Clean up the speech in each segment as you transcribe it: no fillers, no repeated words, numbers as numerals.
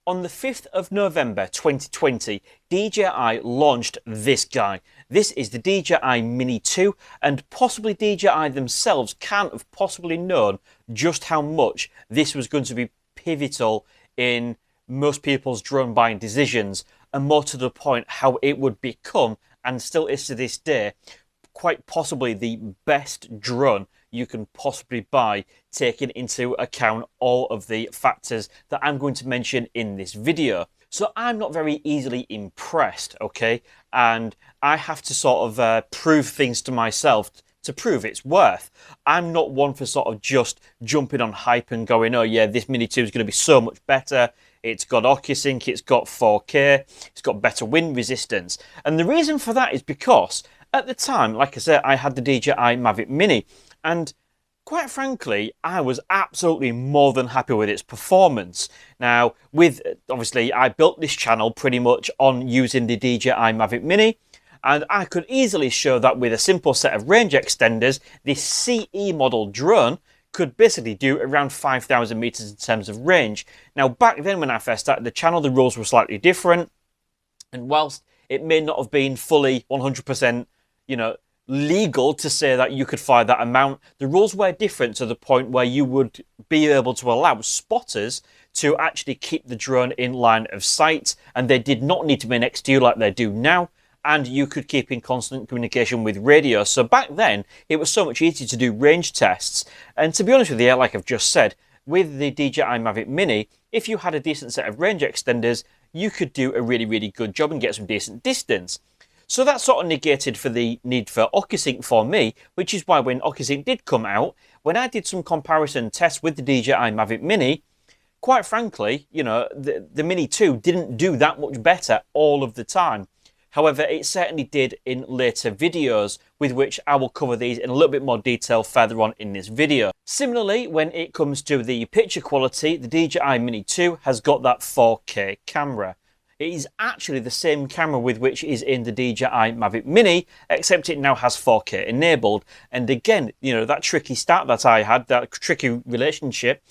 On the 5th of November 2020, DJI launched this guy. This is the DJI Mini 2, and possibly DJI themselves can't have possibly known just how much this was going to be pivotal in most people's drone buying decisions, and more to the point, how it would become, and still is to this day, quite possibly the best drone you can possibly buy, taking into account all of the factors that I'm going to mention in this video. So I'm not very easily impressed, okay? And I have to sort of prove things to myself to prove its worth. I'm not one for sort of just jumping on hype and going, oh yeah, this Mini 2 is going to be so much better. It's got OcuSync, it's got 4K, it's got better wind resistance. And the reason for that is because at the time, like I said, I had the DJI Mavic Mini, and quite frankly, I was absolutely more than happy with its performance. Now, obviously, I built this channel pretty much on using the DJI Mavic Mini, and I could easily show that with a simple set of range extenders, this CE model drone could basically do around 5,000 meters in terms of range. Now, back then when I first started the channel, the rules were slightly different, and whilst it may not have been fully 100%, legal to say that you could fly that amount, the rules were different to the point where you would be able to allow spotters to actually keep the drone in line of sight, and they did not need to be next to you like they do now, and you could keep in constant communication with radio. So back then, it was so much easier to do range tests, and to be honest with you, like I've just said, with the DJI Mavic Mini, if you had a decent set of range extenders, you could do a really, really good job and get some decent distance. So that sort of negated for the need for OcuSync for me, which is why when OcuSync did come out, when I did some comparison tests with the DJI Mavic Mini, quite frankly, the Mini 2 didn't do that much better all of the time. However, it certainly did in later videos, with which I will cover these in a little bit more detail further on in this video. Similarly, when it comes to the picture quality, the DJI Mini 2 has got that 4K camera. It is actually the same camera with which is in the DJI Mavic Mini, except it now has 4K enabled. And again, that tricky start that I had, that tricky relationship,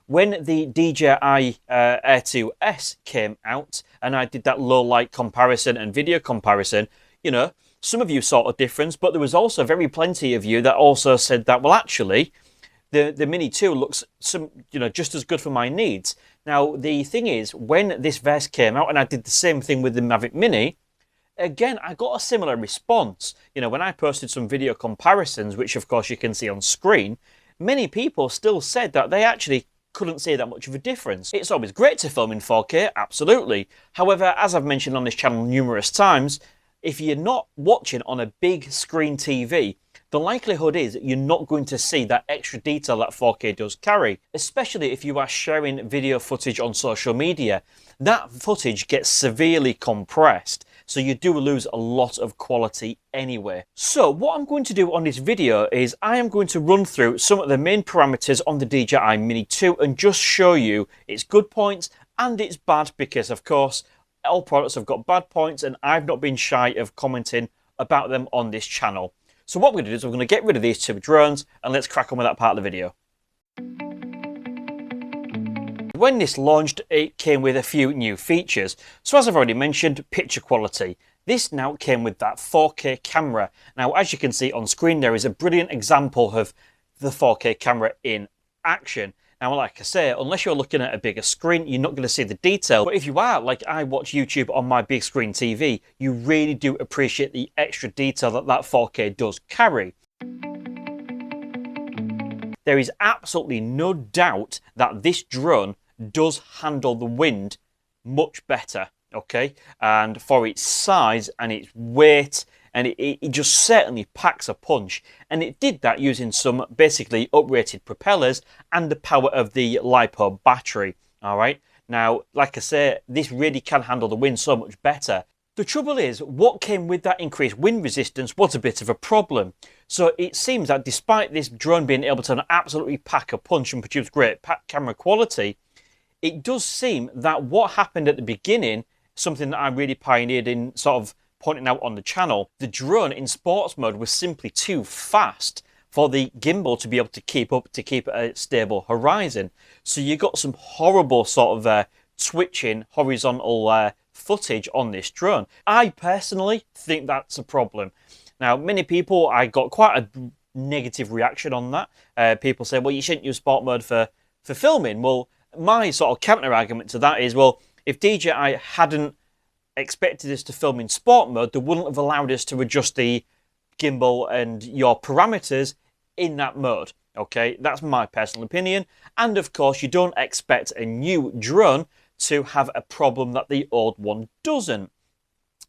when the DJI Air 2S came out and I did that low light comparison and video comparison, some of you saw a difference, but there was also very plenty of you that also said that, well, actually, the Mini 2 looks just as good for my needs. Now, the thing is, when this vest came out, and I did the same thing with the Mavic Mini, again, I got a similar response. When I posted some video comparisons, which of course you can see on screen, many people still said that they actually couldn't see that much of a difference. It's always great to film in 4K, absolutely. However, as I've mentioned on this channel numerous times, if you're not watching on a big screen TV, the likelihood is that you're not going to see that extra detail that 4K does carry, especially if you are sharing video footage on social media. That footage gets severely compressed, so you do lose a lot of quality anyway. So what I'm going to do on this video is I am going to run through some of the main parameters on the DJI Mini 2 and just show you its good points and its bad, because of course all products have got bad points and I've not been shy of commenting about them on this channel. So what we're going to do is we're going to get rid of these two drones and let's crack on with that part of the video. When this launched, it came with a few new features. So as I've already mentioned, picture quality. This now came with that 4K camera. Now, as you can see on screen, there is a brilliant example of the 4K camera in action. Now, like I say, unless you're looking at a bigger screen, you're not going to see the detail. But if you are, like I watch YouTube on my big screen TV, you really do appreciate the extra detail that that 4K does carry. There is absolutely no doubt that this drone does handle the wind much better, okay? And for its size and its weight, and it just certainly packs a punch. And it did that using some basically uprated propellers and the power of the LiPo battery, all right? Now, like I say, this really can handle the wind so much better. The trouble is, what came with that increased wind resistance was a bit of a problem. So it seems that despite this drone being able to absolutely pack a punch and produce great camera quality, it does seem that what happened at the beginning, something that I really pioneered in sort of pointing out on the channel, the drone in sports mode was simply too fast for the gimbal to be able to keep a stable horizon. So you got some horrible sort of switching horizontal footage on this drone. I personally think that's a problem. Now, many people, I got quite a negative reaction on that. People say, well, you shouldn't use sport mode for filming. Well, my sort of counter argument to that is, well, if DJI hadn't expected us to film in sport mode, they wouldn't have allowed us to adjust the gimbal and your parameters in that mode. Okay, that's my personal opinion. And of course, you don't expect a new drone to have a problem that the old one doesn't.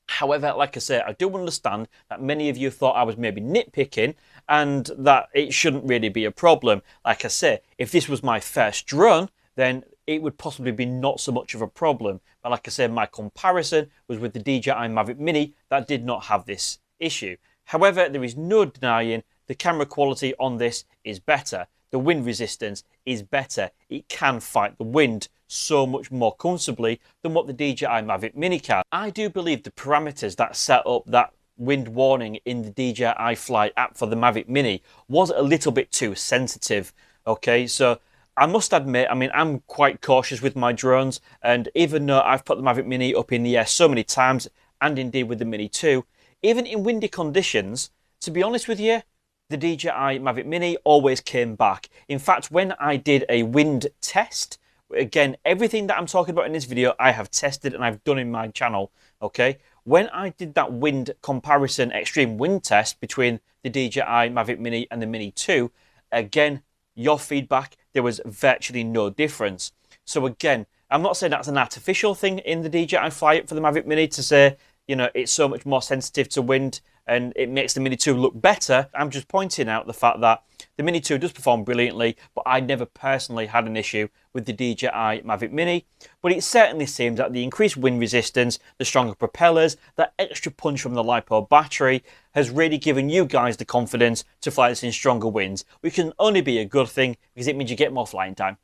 However, like I say, I do understand that many of you thought I was maybe nitpicking and that it shouldn't really be a problem. Like I say, if this was my first drone, then it would possibly be not so much of a problem. But like I said, my comparison was with the DJI Mavic Mini that did not have this issue. However, there is no denying the camera quality on this is better. The wind resistance is better. It can fight the wind so much more comfortably than what the DJI Mavic Mini can. I do believe the parameters that set up that wind warning in the DJI Fly app for the Mavic Mini was a little bit too sensitive. Okay, so I must admit, I mean, I'm quite cautious with my drones, and even though I've put the Mavic Mini up in the air so many times, and indeed with the Mini 2, even in windy conditions, to be honest with you, the DJI Mavic Mini always came back. In fact, when I did a wind test, again, everything that I'm talking about in this video, I have tested and I've done in my channel, okay? When I did that wind comparison extreme wind test between the DJI Mavic Mini and the Mini 2, again, your feedback, there was virtually no difference. So again, I'm not saying that's an artificial thing in the DJI Fly for the Mavic Mini to say, you know, it's so much more sensitive to wind and it makes the Mini 2 look better. I'm just pointing out the fact that the Mini 2 does perform brilliantly, but I never personally had an issue with the DJI Mavic Mini. But it certainly seems that the increased wind resistance, the stronger propellers, that extra punch from the LiPo battery has really given you guys the confidence to fly this in stronger winds, which can only be a good thing because it means you get more flying time.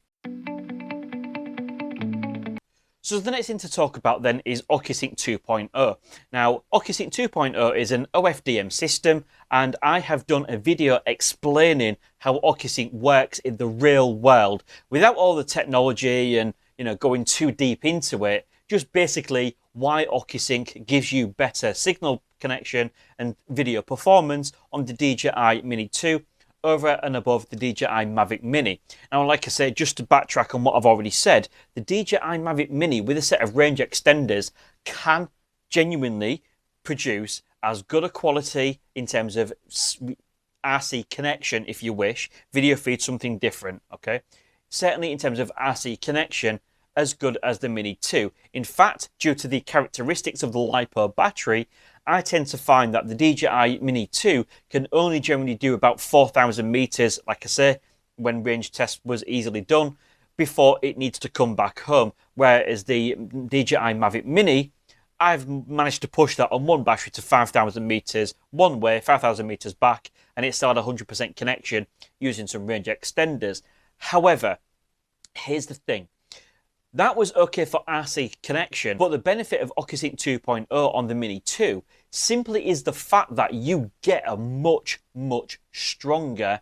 So the next thing to talk about then is OcuSync 2.0. Now, OcuSync 2.0 is an OFDM system, and I have done a video explaining how OcuSync works in the real world without all the technology and, you know, going too deep into it. Just basically why OcuSync gives you better signal connection and video performance on the DJI Mini 2 over and above the DJI Mavic Mini. Now, like I said, just to backtrack on what I've already said, the DJI Mavic Mini with a set of range extenders can genuinely produce as good a quality in terms of RC connection, if you wish. Video feed something different, okay? Certainly in terms of RC connection, as good as the Mini 2. In fact, due to the characteristics of the LiPo battery, I tend to find that the DJI Mini 2 can only generally do about 4,000 meters, like I say, when range test was easily done, before it needs to come back home. Whereas the DJI Mavic Mini, I've managed to push that on one battery to 5,000 meters one way, 5,000 meters back, and it still had 100% connection using some range extenders. However, here's the thing. That was okay for RC connection, but the benefit of OcuSync 2.0 on the Mini 2 simply is the fact that you get a much, much stronger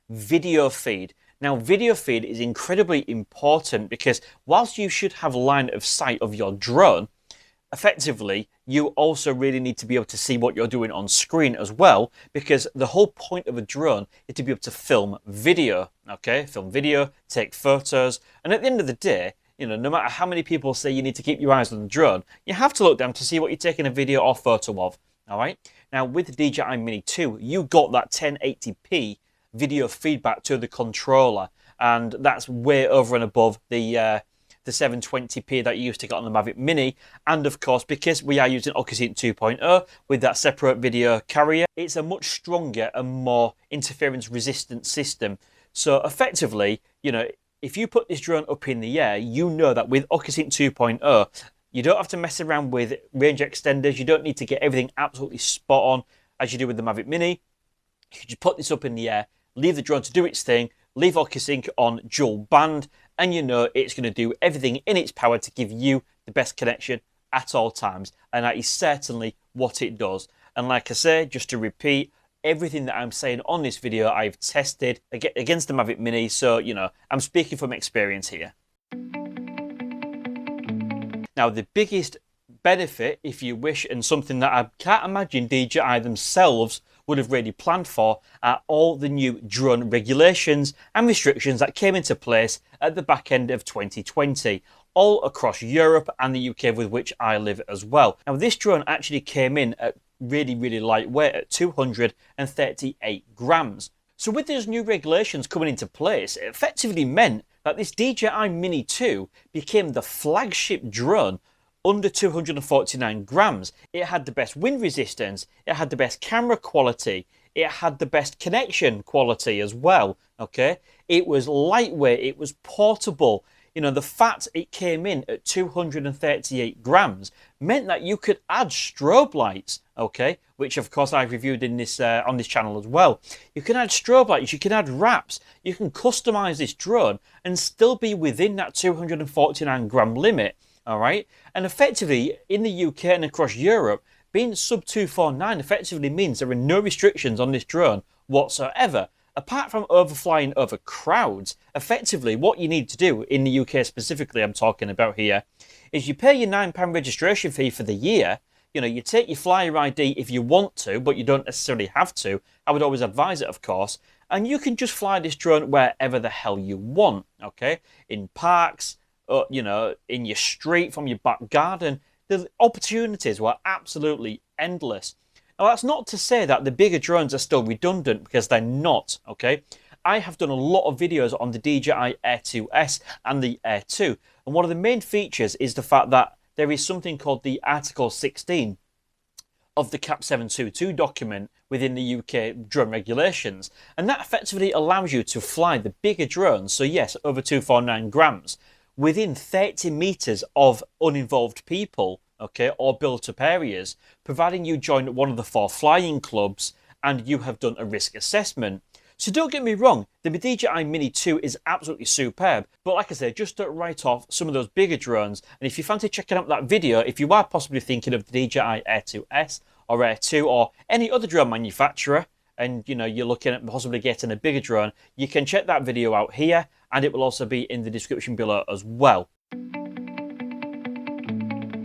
video feed. Now, video feed is incredibly important because whilst you should have line of sight of your drone, effectively, you also really need to be able to see what you're doing on screen as well, because the whole point of a drone is to be able to film video, okay? Film video, take photos, and at the end of the day, you know, no matter how many people say you need to keep your eyes on the drone, you have to look down to see what you're taking a video or photo of, all right? Now, with the DJI Mini 2, you got that 1080p video feedback to the controller, and that's way over and above the 720p that you used to get on the Mavic Mini. And of course, because we are using OcuSync 2.0 with that separate video carrier, it's a much stronger and more interference resistant system. So effectively, you know, if you put this drone up in the air, you know that with OcuSync 2.0, you don't have to mess around with range extenders. You don't need to get everything absolutely spot on as you do with the Mavic Mini. You just put this up in the air, leave the drone to do its thing, leave OcuSync on dual band, and you know it's going to do everything in its power to give you the best connection at all times. And that is certainly what it does. And like I say, just to repeat, everything that I'm saying on this video, I've tested against the Mavic Mini. So, you know, I'm speaking from experience here. Now, the biggest benefit, if you wish, and something that I can't imagine DJI themselves would have really planned for, are all the new drone regulations and restrictions that came into place at the back end of 2020, all across Europe and the UK, with which I live as well. Now, this drone actually came in at really lightweight at 238 grams. So with those new regulations coming into place, it effectively meant that this DJI Mini 2 became the flagship drone under 249 grams. It had the best wind resistance, it had the best camera quality, it had the best connection quality as well, okay? It was lightweight, it was portable. You know, the fact it came in at 238 grams meant that you could add strobe lights, okay? Which of course I've reviewed in this on this channel as well. You can add strobe lights, you can add wraps, you can customize this drone and still be within that 249 gram limit. All right, and effectively in the UK and across Europe, being sub 249 effectively means there are no restrictions on this drone whatsoever. Apart from overflying over crowds, effectively what you need to do in the UK specifically, I'm talking about here, is you pay your £9 registration fee for the year. You know, you take your flyer ID if you want to, but you don't necessarily have to. I would always advise it, of course. And you can just fly this drone wherever the hell you want, okay? In parks, you know, in your street, from your back garden. The opportunities were absolutely endless. Now, that's not to say that the bigger drones are still redundant, because they're not, okay? I have done a lot of videos on the DJI Air 2S and the Air 2, and one of the main features is the fact that there is something called the Article 16 of the CAP 722 document within the UK drone regulations, and that effectively allows you to fly the bigger drones, so yes, over 249 grams, within 30 meters of uninvolved people, okay, or built-up areas, providing you join one of the 4 flying clubs and you have done a risk assessment. So don't get me wrong, the DJI Mini 2 is absolutely superb, but like I said, just don't write off some of those bigger drones. And if you fancy checking out that video, if you are possibly thinking of the DJI Air 2S or Air 2 or any other drone manufacturer, and you know you're looking at possibly getting a bigger drone, you can check that video out here, and it will also be in the description below as well.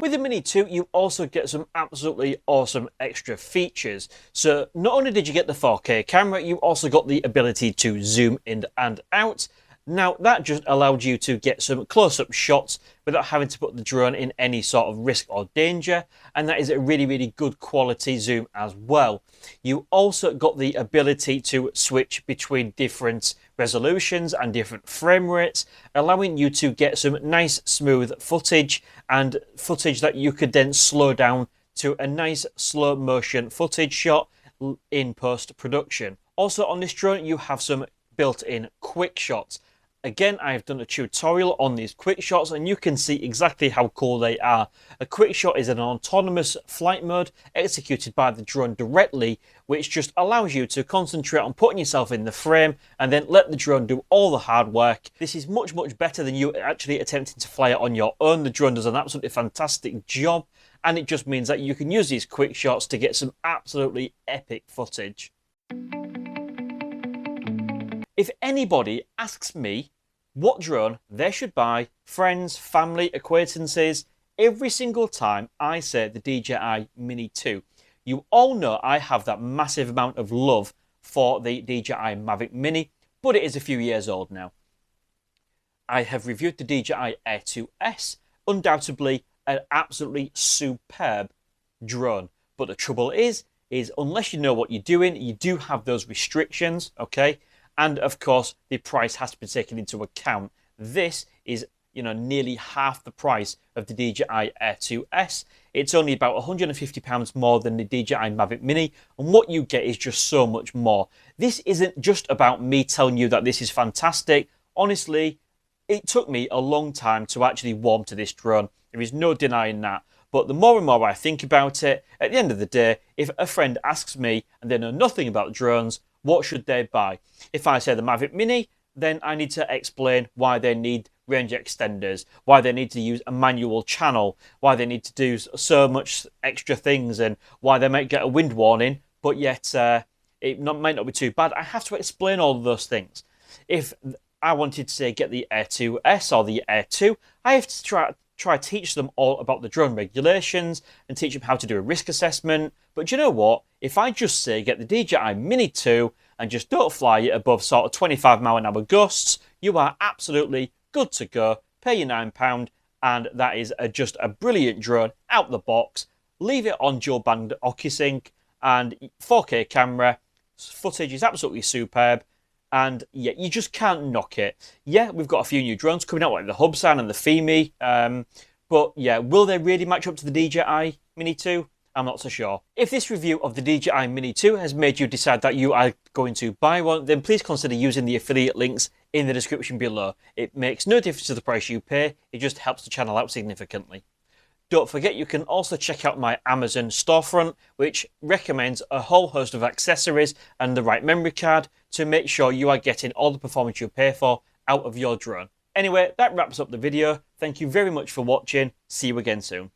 With the Mini 2, you also get some absolutely awesome extra features. So not only did you get the 4K camera, you also got the ability to zoom in and out. Now, that just allowed you to get some close-up shots without having to put the drone in any sort of risk or danger, and that is a really good quality zoom as well. You also got the ability to switch between different resolutions and different frame rates, allowing you to get some nice smooth footage, and footage that you could then slow down to a nice slow motion footage shot in post-production. Also on this drone, you have some built-in quick shots. Again, I've done a tutorial on these quick shots and you can see exactly how cool they are. A quick shot is an autonomous flight mode executed by the drone directly, which just allows you to concentrate on putting yourself in the frame and then let the drone do all the hard work. This is much better than you actually attempting to fly it on your own. The drone does an absolutely fantastic job, and it just means that you can use these quick shots to get some absolutely epic footage. If anybody asks me what drone they should buy, friends, family, acquaintances, every single time I say the DJI Mini 2. You all know I have that massive amount of love for the DJI Mavic Mini, but it is a few years old now. I have reviewed the DJI Air 2S, undoubtedly an absolutely superb drone. But the trouble is unless you know what you're doing, you do have those restrictions, okay? And of course, the price has to be taken into account. This is, you know, nearly half the price of the DJI Air 2S. It's only about £150 more than the DJI Mavic Mini, and what you get is just so much more. This isn't just about me telling you that this is fantastic. Honestly, it took me a long time to actually warm to this drone. There is no denying that. But the more and more I think about it, at the end of the day, if a friend asks me and they know nothing about drones, what should they buy? If I say the Mavic Mini, then I need to explain why they need range extenders, why they need to use a manual channel, why they need to do so much extra things, and why they might get a wind warning, but yet it might not be too bad. I have to explain all of those things. If I wanted to say get the Air 2S or the Air 2, I have to try to teach them all about the drone regulations and teach them how to do a risk assessment. But you know what? If I just say get the DJI Mini 2 and just don't fly it above sort of 25-mile-an-hour gusts, you are absolutely good to go. Pay your £9 and that is just a brilliant drone out the box. Leave it on dual band OcuSync and 4K camera. Footage is absolutely superb. And yeah, you just can't knock it. Yeah, we've got a few new drones coming out, like the Hubsan and the Fimi. But yeah, will they really match up to the DJI Mini 2? I'm not so sure. If this review of the DJI Mini 2 has made you decide that you are going to buy one, then please consider using the affiliate links in the description below. It makes no difference to the price you pay, it just helps the channel out significantly. Don't forget you can also check out my Amazon storefront, which recommends a whole host of accessories and the right memory card to make sure you are getting all the performance you pay for out of your drone. Anyway, that wraps up the video. Thank you very much for watching. See you again soon.